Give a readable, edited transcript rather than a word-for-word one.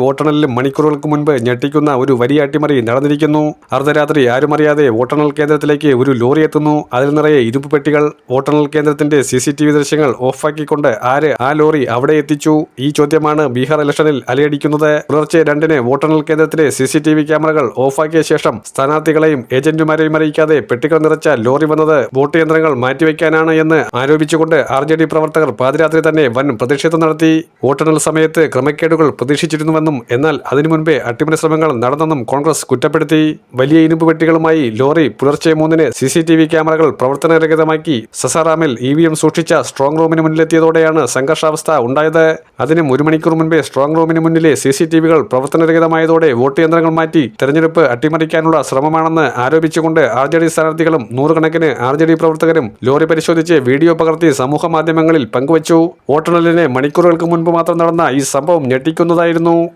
വോട്ടെണ്ണലിലും മണിക്കൂറുകൾക്ക് മുൻപ് ഞെട്ടിക്കുന്ന ഒരു വലിയ അട്ടിമറി നടന്നിരിക്കുന്നു. അർദ്ധരാത്രി ആരുമറിയാതെ വോട്ടെണ്ണൽ കേന്ദ്രത്തിലേക്ക് ഒരു ലോറി എത്തുന്നു. അതിൽ നിറയെ ഇരുമ്പ് പെട്ടികൾ. വോട്ടെണ്ണൽ കേന്ദ്രത്തിന്റെ CCTV ദൃശ്യങ്ങൾ ഓഫാക്കിക്കൊണ്ട് ആര് ആ ലോറി അവിടെ എത്തിച്ചു? ഈ ചോദ്യമാണ് ബീഹാർ ഇലക്ഷനിൽ അലയടിക്കുന്നത്. പുലർച്ചെ 2-ന് വോട്ടെണ്ണൽ കേന്ദ്രത്തിലെ CCTV ക്യാമറകൾ ഓഫാക്കിയ ശേഷം സ്ഥാനാർത്ഥികളെയും ഏജന്റുമാരെയും അറിയിക്കാതെ പെട്ടികൾ നിറച്ച ലോറി വന്നത് വോട്ട് യന്ത്രങ്ങൾ മാറ്റിവെക്കാനാണ് എന്ന് ആരോപിച്ചുകൊണ്ട് RJD പ്രവർത്തകർ പാതിരാത്രി തന്നെ വൻ പ്രതിഷേധം നടത്തി. വോട്ടെണ്ണൽ സമയത്ത് ക്രമക്കേടുകൾ പ്രതീക്ഷിച്ചിരുന്നുവെന്നും എന്നാൽ അതിനു മുൻപേ അട്ടിമറി ശ്രമങ്ങൾ നടന്നെന്നും കോൺഗ്രസ് കുറ്റപ്പെടുത്തി. വലിയ ഇരുമ്പ് പെട്ടികളുമായി ലോറി പുലർച്ചെ 3-ന് CCTV ക്യാമറകൾ പ്രവർത്തനരഹിതമാക്കി സസാറാമിൽ EVM സൂക്ഷിച്ച സ്ട്രോങ് റൂമിന് മുന്നിലെത്തിയതോടെയാണ് സംഘർഷാവസ്ഥ ഉണ്ടായത്. അതിനും 1 മണിക്കൂർ മുൻപേ സ്ട്രോങ് റൂമിന് മുന്നിലെ CCTVകൾ പ്രവർത്തനരഹിതമായതോടെ വോട്ട് യന്ത്രങ്ങൾ മാറ്റി തെരഞ്ഞെടുപ്പ് അട്ടിമറിക്കാനുള്ള ശ്രമമാണെന്ന് ആരോപിച്ചുകൊണ്ട് RJD സ്ഥാനാർത്ഥികളും നൂറുകണക്കിന് RJD പ്രവർത്തകരും ലോറി പരിശോധിച്ച് വീഡിയോ പകർത്തി സമൂഹ മാധ്യമങ്ങളിൽ പങ്കുവച്ചു. വോട്ടെണ്ണലിന് മണിക്കൂറുകൾക്ക് മുൻപ് മാത്രം നടന്ന ഈ സംഭവം ഞെട്ടിക്കുന്നതായിരുന്നു.